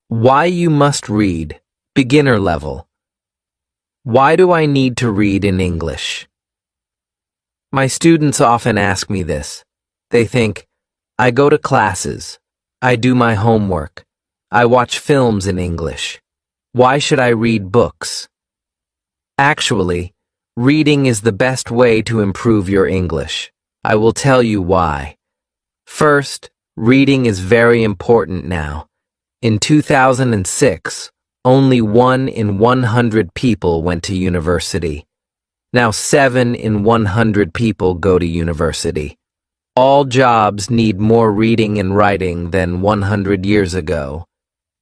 Why you must read. Beginner level. Why do I need to read in English? My students often ask me this. They think, I go to classes. I do my homework. I watch films in English. Why should I read books? Actually, reading is the best way to improve your English. I will tell you why. First, reading is very important now. In 2006, only 1 in 100 people went to university. Now 7 in 100 people go to university. All jobs need more reading and writing than 100 years ago.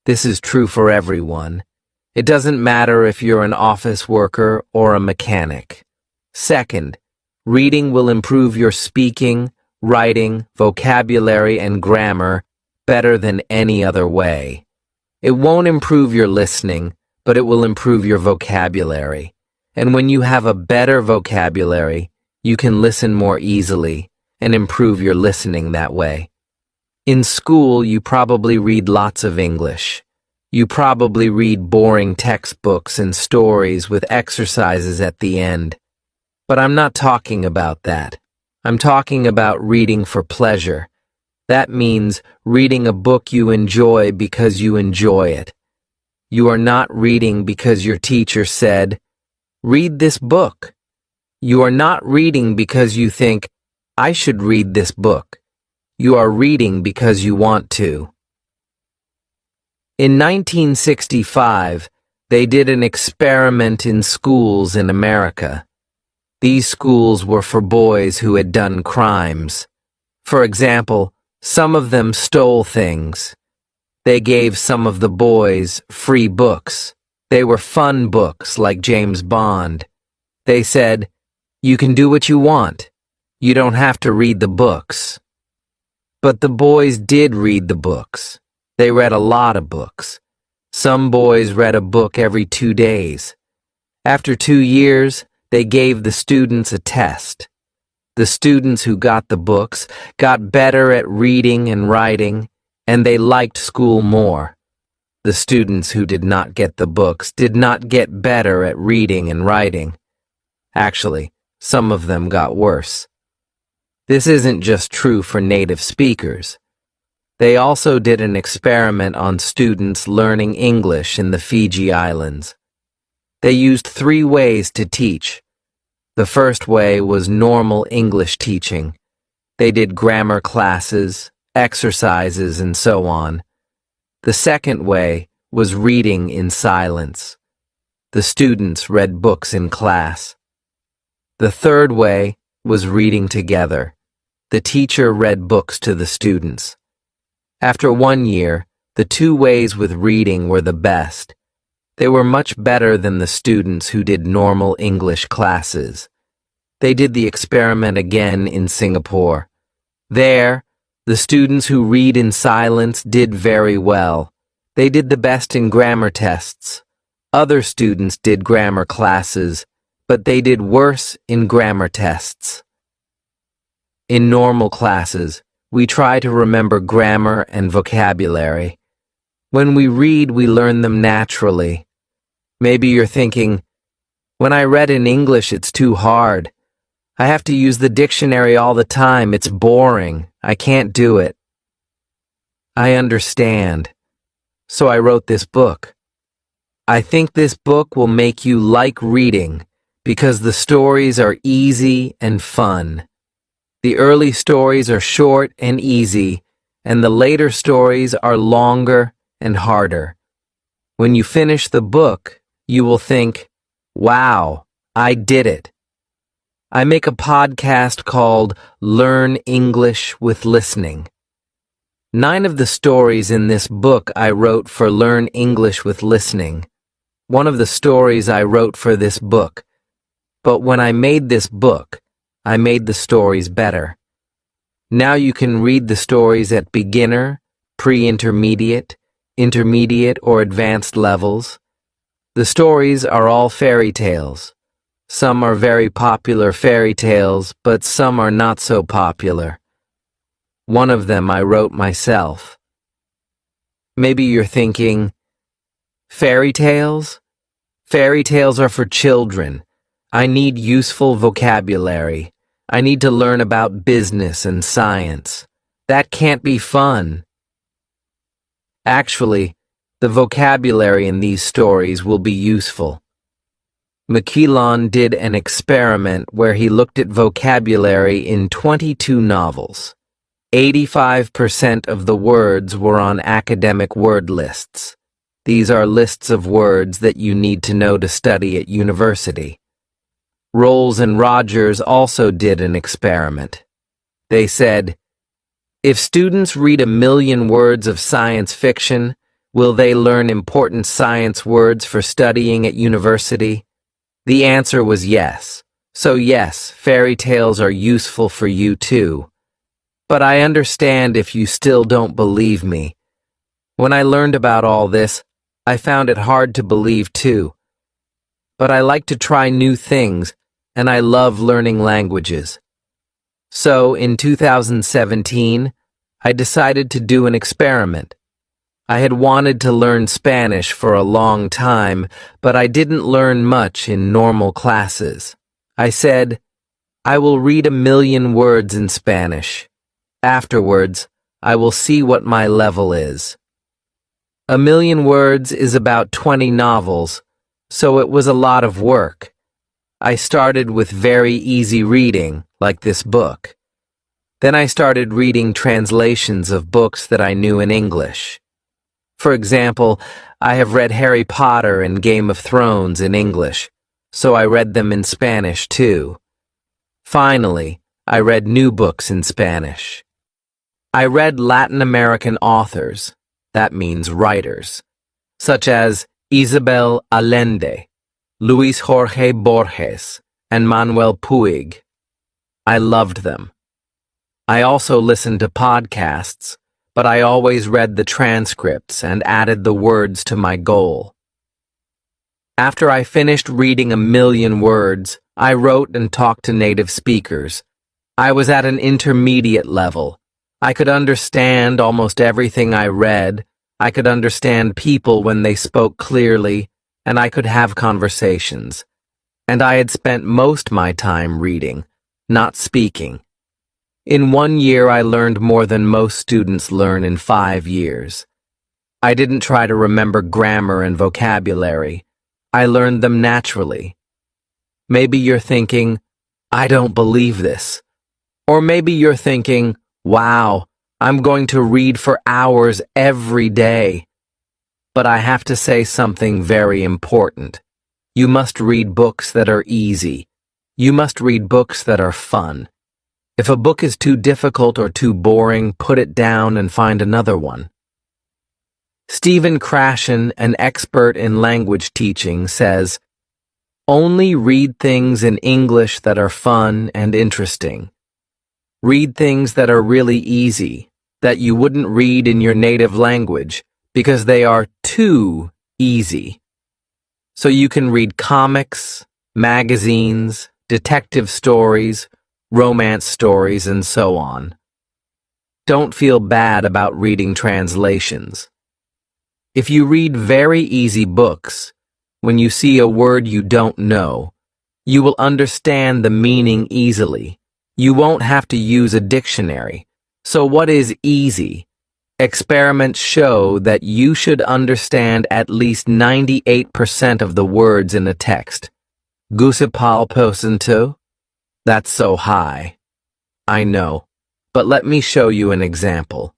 This is true for everyone. It doesn't matter if you're an office worker or a mechanic. Second, reading will improve your speaking, writing, vocabulary, and grammar better than any other way. It won't improve your listening, but it will improve your vocabulary. And when you have a better vocabulary, you can listen more easily and improve your listening that way. In school, you probably read lots of English. You probably read boring textbooks and stories with exercises at the end. But I'm not talking about that. I'm talking about reading for pleasure. That means reading a book you enjoy because you enjoy it. You are not reading because your teacher said, read this book. You are not reading because you think, I should read this book. You are reading because you want to. In 1965, they did an experiment in schools in America. These schools were for boys who had done crimes. For example, some of them stole things. They gave some of the boys free books. They were fun books like James Bond. They said, you can do what you want. You don't have to read the books. But the boys did read the books. They read a lot of books. Some boys read a book every 2 days. After 2 years, they gave the students a test. The students who got the books got better at reading and writing, and they liked school more. The students who did not get the books did not get better at reading and writing. Actually, some of them got worse. This isn't just true for native speakers. They also did an experiment on students learning English in the Fiji Islands. They used 3 ways to teach. The first way was normal English teaching. They did grammar classes, exercises, and so on. The second way was reading in silence. The students read books in class. The third way was reading together. The teacher read books to the students. After 1 year, the 2 ways with reading were the best. They were much better than the students who did normal English classes. They did the experiment again in Singapore. There, the students who read in silence did very well. They did the best in grammar tests. Other students did grammar classes, but they did worse in grammar tests. In normal classes, we try to remember grammar and vocabulary. When we read, we learn them naturally. Maybe you're thinking, when I read in English, it's too hard. I have to use the dictionary all the time. It's boring. I can't do it. I understand. So I wrote this book. I think this book will make you like reading because the stories are easy and fun. The early stories are short and easy, and the later stories are longer and harder. When you finish the book, you will think, wow, I did it. I make a podcast called Learn English with Listening. 9 of the stories in this book I wrote for Learn English with Listening. One of the stories I wrote for this book. But when I made this book, I made the stories better. Now you can read the stories at beginner, pre-intermediate, intermediate, or advanced levels. The stories are all fairy tales. Some are very popular fairy tales, but some are not so popular. One of them I wrote myself. Maybe you're thinking, Fairy tales? Fairy tales are for children. I need useful vocabulary. I need to learn about business and science. That can't be fun. Actually, the vocabulary in these stories will be useful. McKeelon did an experiment where he looked at vocabulary in 22 novels. 85% of the words were on academic word lists. These are lists of words that you need to know to study at university. Rolls and Rogers also did an experiment. They said, if students read 1 million words of science fiction, will they learn important science words for studying at university? The answer was yes. So yes, fairy tales are useful for you too. But I understand if you still don't believe me. When I learned about all this, I found it hard to believe too. But I like to try new things, and I love learning languages. So, in 2017, I decided to do an experiment. I had wanted to learn Spanish for a long time, but I didn't learn much in normal classes. I said, I will read 1 million words in Spanish. Afterwards, I will see what my level is. 1 million words is about 20 novels, so it was a lot of work. I started with very easy reading, like this book. Then I started reading translations of books that I knew in English. For example, I have read Harry Potter and Game of Thrones in English, so I read them in Spanish too. Finally, I read new books in Spanish. I read Latin American authors, that means writers, such as Isabel Allende, Luis Jorge Borges, and Manuel Puig. I loved them. I also listened to podcasts, but I always read the transcripts and added the words to my goal. After I finished reading 1 million words, I wrote and talked to native speakers. I was at an intermediate level. I could understand almost everything I read. I could understand people when they spoke clearly, and I could have conversations. And I had spent most my time reading, not speaking. In 1 year, I learned more than most students learn in 5 years. I didn't try to remember grammar and vocabulary. I learned them naturally. Maybe you're thinking, I don't believe this. Or maybe you're thinking, wow, I'm going to read for hours every day. But I have to say something very important. You must read books that are easy. You must read books that are fun. If a book is too difficult or too boring, put it down and find another one. Stephen Krashen, an expert in language teaching, says, only read things in English that are fun and interesting. Read things that are really easy, that you wouldn't read in your native language, because they are too easy. So you can read comics, magazines, detective stories, romance stories, and so on. Don't feel bad about reading translations. If you read very easy books, when you see a word you don't know, you will understand the meaning easily. You won't have to use a dictionary. So what is easy? Experiments show that you should understand at least 98% of the words in a text. Gusipal Posanto? That's so high. I know, but let me show you an example.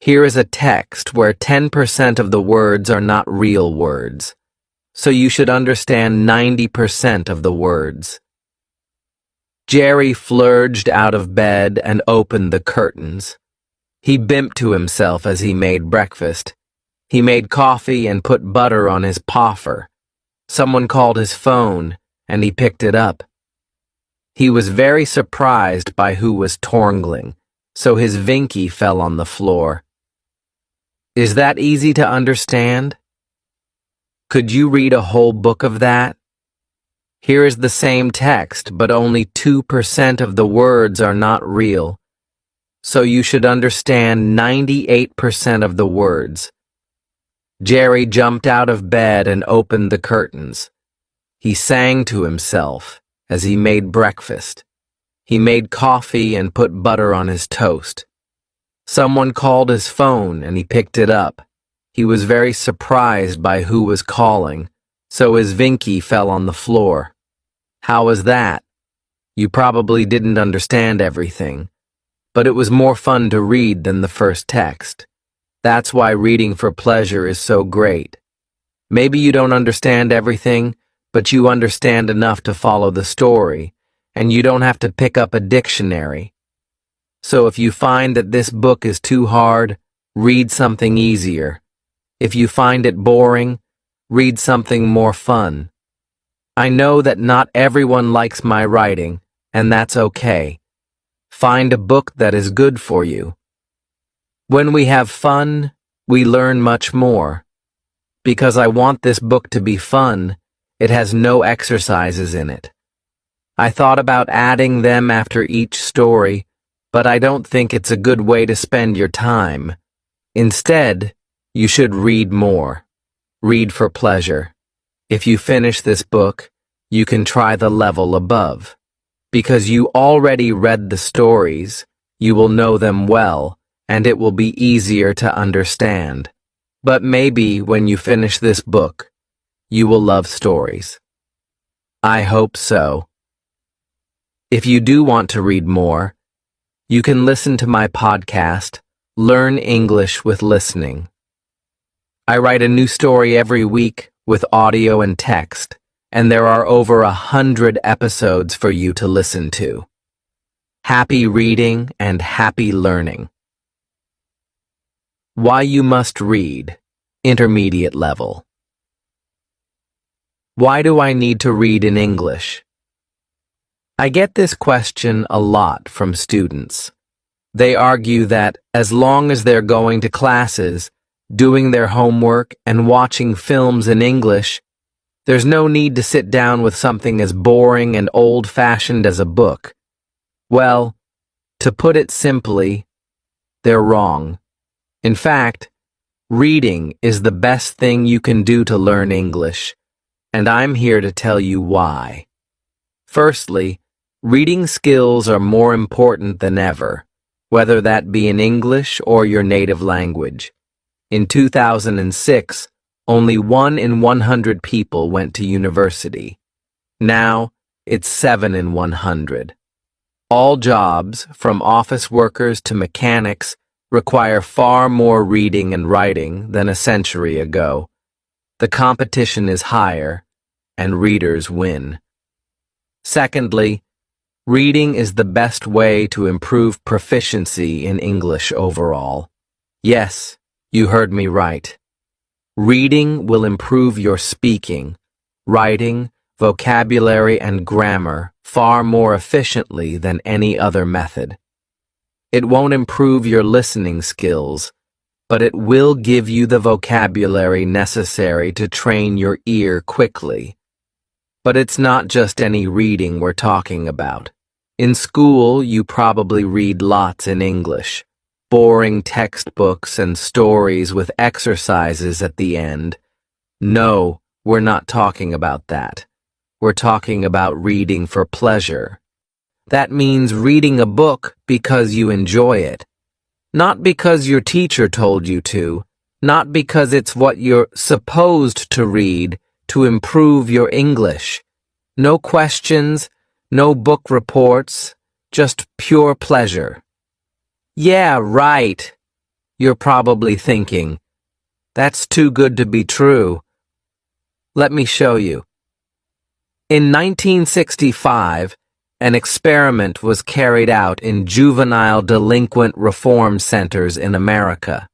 Here is a text where 10% of the words are not real words. So you should understand 90% of the words. Jerry flurged out of bed and opened the curtains. He bimped to himself as he made breakfast. He made coffee and put butter on his poffer. Someone called his phone, and he picked it up. He was very surprised by who was torngling, so his Vinky fell on the floor. Is that easy to understand? Could you read a whole book of that? Here is the same text, but only 2% of the words are not real. So you should understand 98% of the words. Jerry jumped out of bed and opened the curtains. He sang to himself as he made breakfast. He made coffee and put butter on his toast. Someone called his phone and he picked it up. He was very surprised by who was calling, so his Vinky fell on the floor. How was that? You probably didn't understand everything, but it was more fun to read than the first text. That's why reading for pleasure is so great. Maybe you don't understand everything, but you understand enough to follow the story, and you don't have to pick up a dictionary. So if you find that this book is too hard, read something easier. If you find it boring, read something more fun. I know that not everyone likes my writing, and that's okay. Find a book that is good for you. When we have fun, we learn much more. Because I want this book to be fun, it has no exercises in it. I thought about adding them after each story, but I don't think it's a good way to spend your time. Instead, you should read more. Read for pleasure. If you finish this book, you can try the level above. Because you already read the stories, you will know them well, and it will be easier to understand. But maybe when you finish this book, you will love stories. I hope so. If you do want to read more, you can listen to my podcast, Learn English with Listening. I write a new story every week with audio and text, and there are over 100 episodes for you to listen to. Happy reading and happy learning. Why you must read, intermediate level. Why do I need to read in English? I get this question a lot from students. They argue that as long as they're going to classes, doing their homework, and watching films in English, there's no need to sit down with something as boring and old-fashioned as a book. Well, to put it simply, they're wrong. In fact, reading is the best thing you can do to learn English, and I'm here to tell you why. Firstly, reading skills are more important than ever, whether that be in English or your native language. In 2006, only 1 in 100 people went to university. Now, it's 7 in 100. All jobs, from office workers to mechanics, require far more reading and writing than a century ago. The competition is higher, and readers win. Secondly, reading is the best way to improve proficiency in English overall. Yes, you heard me right. Reading will improve your speaking, writing, vocabulary, and grammar far more efficiently than any other method. It won't improve your listening skills, but it will give you the vocabulary necessary to train your ear quickly. But it's not just any reading we're talking about. In school, you probably read lots in English. Boring textbooks and stories with exercises at the end. No, we're not talking about that. We're talking about reading for pleasure. That means reading a book because you enjoy it. Not because your teacher told you to. Not because it's what you're supposed to read to improve your English. No questions, no book reports, just pure pleasure. Yeah, right, you're probably thinking. That's too good to be true. Let me show you. In 1965, an experiment was carried out in juvenile delinquent reform centers in America.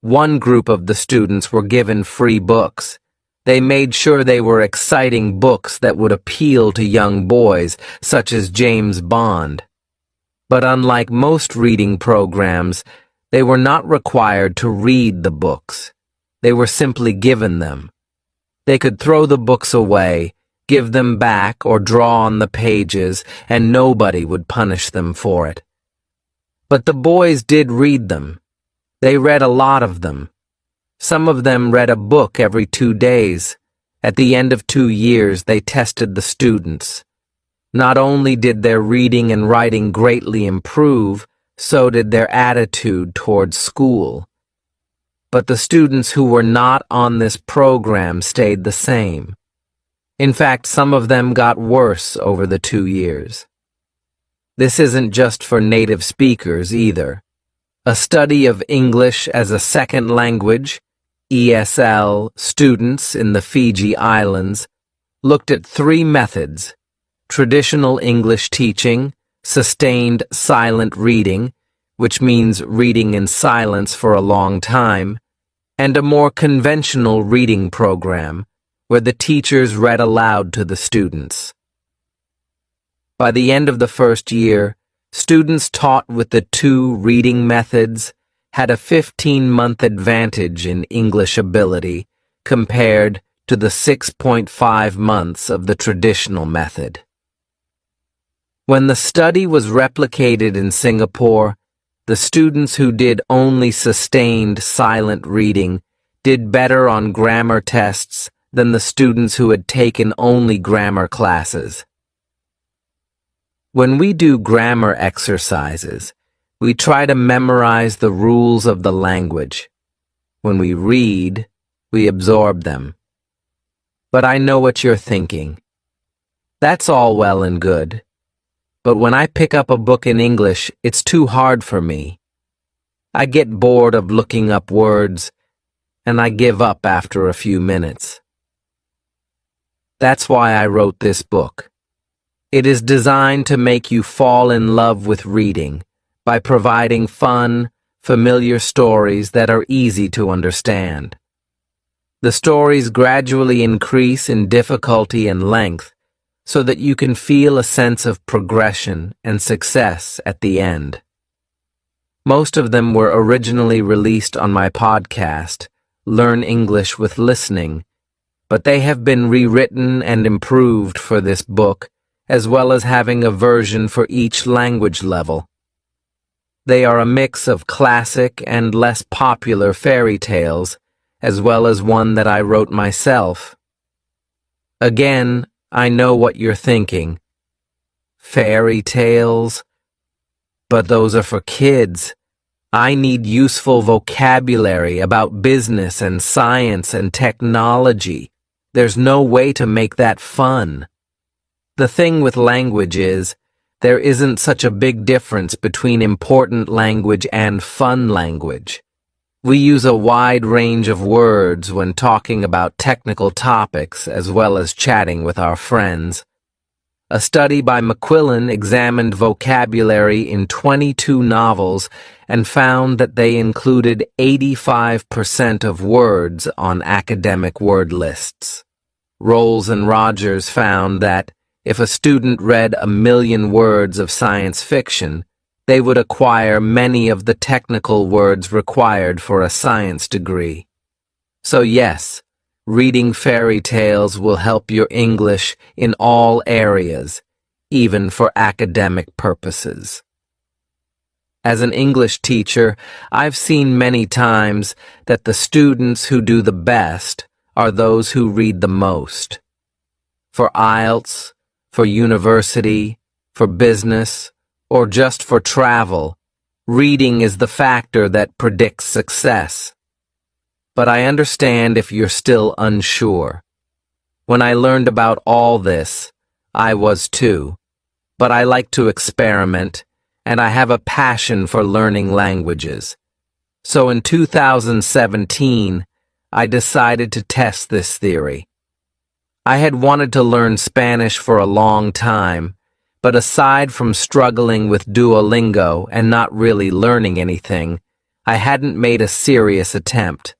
One group of the students were given free books. They made sure they were exciting books that would appeal to young boys, such as James Bond. But unlike most reading programs, they were not required to read the books. They were simply given them. They could throw the books away, give them back, or draw on the pages, and nobody would punish them for it. But the boys did read them. They read a lot of them. Some of them read a book every 2 days. At the end of 2 years, they tested the students. Not only did their reading and writing greatly improve, so did their attitude towards school. But the students who were not on this program stayed the same. In fact, some of them got worse over the 2 years. This isn't just for native speakers either. A study of English as a second language, ESL, students in the Fiji Islands looked at 3 methods: traditional English teaching, sustained silent reading, which means reading in silence for a long time, and a more conventional reading program, where the teachers read aloud to the students. By the end of the first year, students taught with the 2 reading methods had a 15-month advantage in English ability compared to the 6.5 months of the traditional method. When the study was replicated in Singapore, the students who did only sustained silent reading did better on grammar tests than the students who had taken only grammar classes. When we do grammar exercises, we try to memorize the rules of the language. When we read, we absorb them. But I know what you're thinking. That's all well and good. But when I pick up a book in English, it's too hard for me. I get bored of looking up words, and I give up after a few minutes. That's why I wrote this book. It is designed to make you fall in love with reading by providing fun, familiar stories that are easy to understand. The stories gradually increase in difficulty and length so that you can feel a sense of progression and success at the end. Most of them were originally released on my podcast, Learn English with Listening, but they have been rewritten and improved for this book, as well as having a version for each language level. They are a mix of classic and less popular fairy tales, as well as one that I wrote myself. Again, I know what you're thinking. Fairy tales? But those are for kids. I need useful vocabulary about business and science and technology. There's no way to make that fun. The thing with language is, there isn't such a big difference between important language and fun language. We use a wide range of words when talking about technical topics as well as chatting with our friends. A study by McQuillan examined vocabulary in 22 novels and found that they included 85% of words on academic word lists. Rolls and Rogers found that if a student read 1,000,000 words of science fiction, they would acquire many of the technical words required for a science degree. So yes, reading fairy tales will help your English in all areas, even for academic purposes. As an English teacher, I've seen many times that the students who do the best are those who read the most. For IELTS, for university, for business, or just for travel, reading is the factor that predicts success. But I understand if you're still unsure. When I learned about all this, I was too. But I like to experiment, and I have a passion for learning languages. So in 2017, I decided to test this theory. I had wanted to learn Spanish for a long time, but aside from struggling with Duolingo and not really learning anything, I hadn't made a serious attempt.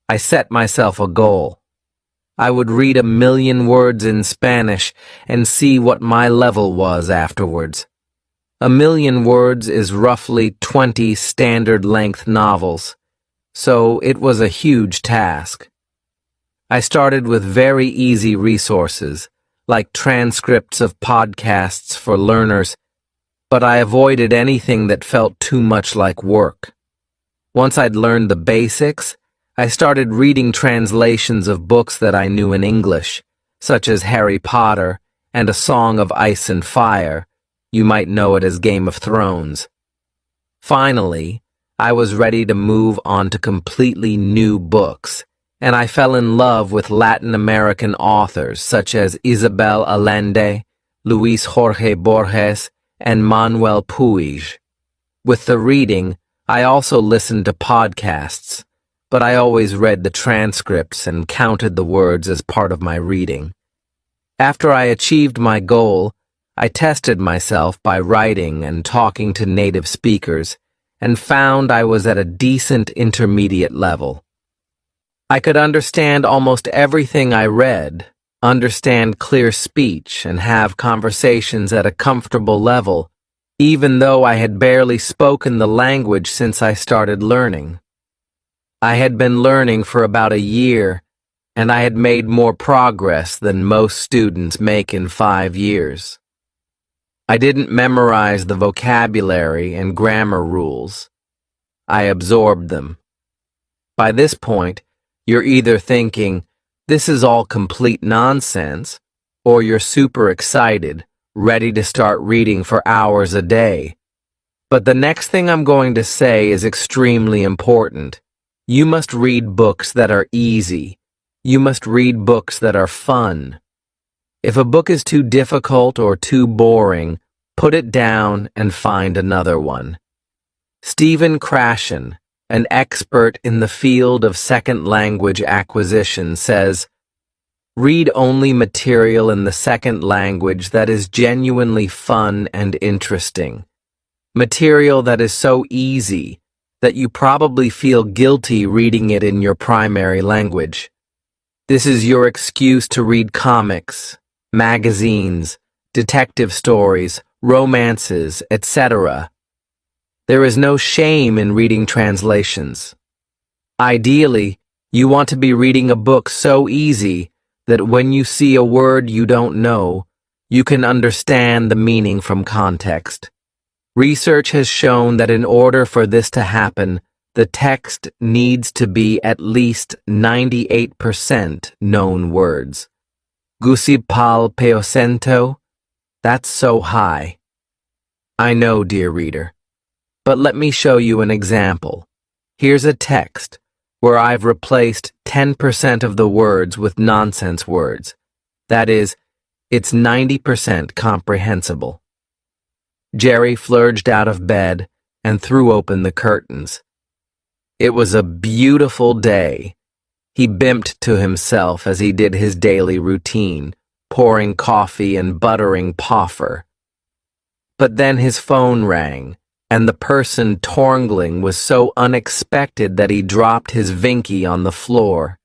I set myself a goal. I would read 1,000,000 words in Spanish and see what my level was afterwards. 1,000,000 words is roughly 20 standard-length novels, so it was a huge task. I started with very easy resources, like transcripts of podcasts for learners, but I avoided anything that felt too much like work. Once I'd learned the basics, I started reading translations of books that I knew in English, such as Harry Potter and A Song of Ice and Fire. You might know it as Game of Thrones. Finally, I was ready to move on to completely new books, and I fell in love with Latin American authors such as Isabel Allende, Luis Jorge Borges, and Manuel Puig. With the reading, I also listened to podcasts, but I always read the transcripts and counted the words as part of my reading. After I achieved my goal, I tested myself by writing and talking to native speakers, and found I was at a decent intermediate level. I could understand almost everything I read, understand clear speech, and have conversations at a comfortable level, even though I had barely spoken the language since I started learning. I had been learning for about a year, and I had made more progress than most students make in 5 years. I didn't memorize the vocabulary and grammar rules. I absorbed them. By this point, you're either thinking, this is all complete nonsense, or you're super excited, ready to start reading for hours a day. But the next thing I'm going to say is extremely important. You must read books that are easy. You must read books that are fun. If a book is too difficult or too boring, put it down and find another one. Stephen Krashen, an expert in the field of second language acquisition, says, "Read only material in the second language that is genuinely fun and interesting. Material that is so easy that you probably feel guilty reading it in your primary language. This is your excuse to read comics, magazines, detective stories, romances, etc. There is no shame in reading translations. Ideally, you want to be reading a book so easy that when you see a word you don't know, you can understand the meaning from context. Research has shown that in order for this to happen, the text needs to be at least 98% known words. $90%? That's so high. I know, dear reader. But let me show you an example. Here's a text where I've replaced 10% of the words with nonsense words. That is, it's 90% comprehensible. Jerry flurried out of bed and threw open the curtains. It was a beautiful day. He bimped to himself as he did his daily routine, pouring coffee and buttering Poffer. But then his phone rang, and the person torngling was so unexpected that he dropped his Vinky on the floor.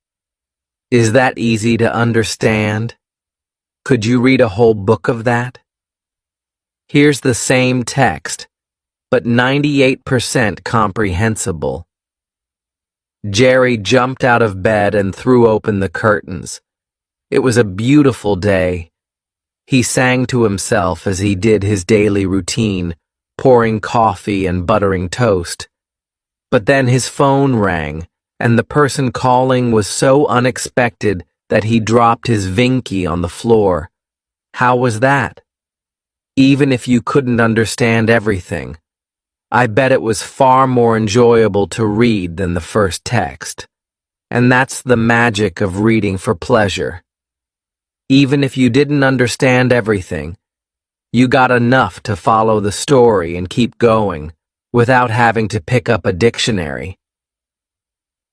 Is that easy to understand? Could you read a whole book of that? Here's the same text, but 98% comprehensible. Jerry jumped out of bed and threw open the curtains. It was a beautiful day. He sang to himself as he did his daily routine, pouring coffee and buttering toast. But then his phone rang, and the person calling was so unexpected that he dropped his Vinky on the floor. How was that? Even if you couldn't understand everything, I bet it was far more enjoyable to read than the first text. And that's the magic of reading for pleasure. Even if you didn't understand everything, you got enough to follow the story and keep going without having to pick up a dictionary.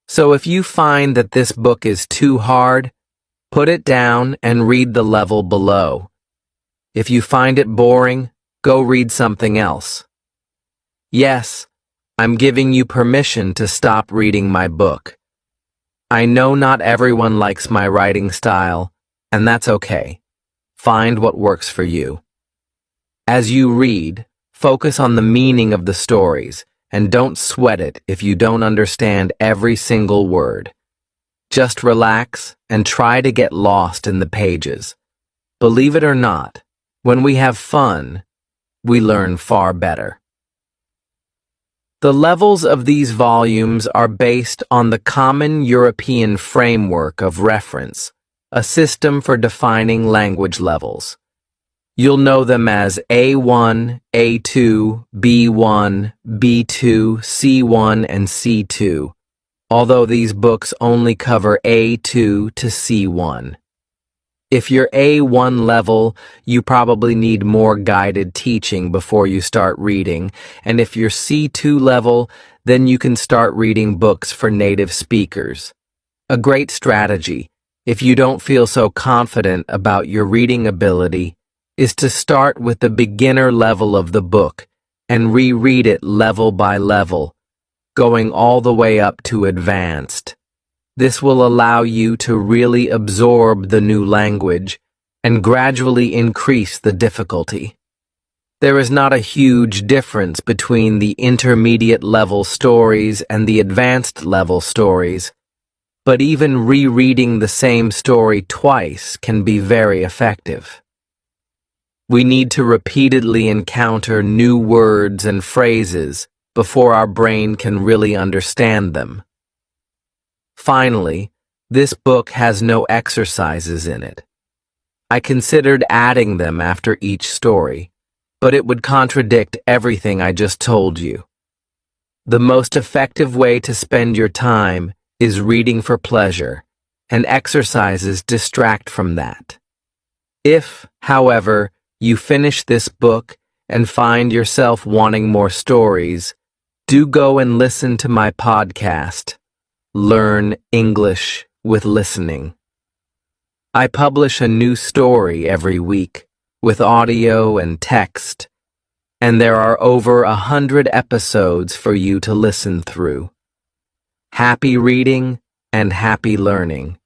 So if you find that this book is too hard, put it down and read the level below. If you find it boring, go read something else. Yes, I'm giving you permission to stop reading my book. I know not everyone likes my writing style, and that's okay. Find what works for you. As you read, focus on the meaning of the stories, and don't sweat it if you don't understand every single word. Just relax and try to get lost in the pages. Believe it or not, when we have fun, we learn far better. The levels of these volumes are based on the Common European Framework of Reference, a system for defining language levels. You'll know them as A1, A2, B1, B2, C1, and C2, although these books only cover A2 to C1. If you're A1 level, you probably need more guided teaching before you start reading, and if you're C2 level, then you can start reading books for native speakers. A great strategy, if you don't feel so confident about your reading ability, is to start with the beginner level of the book and reread it level by level, going all the way up to advanced. This will allow you to really absorb the new language and gradually increase the difficulty. There is not a huge difference between the intermediate level stories and the advanced level stories, but even rereading the same story twice can be very effective. We need to repeatedly encounter new words and phrases before our brain can really understand them. Finally, this book has no exercises in it. I considered adding them after each story, but it would contradict everything I just told you. The most effective way to spend your time is reading for pleasure, and exercises distract from that. If, however, you finish this book and find yourself wanting more stories, do go and listen to my podcast, Learn English with Listening. I publish a new story every week, with audio and text, and there are over 100 episodes for you to listen through. Happy reading and happy learning.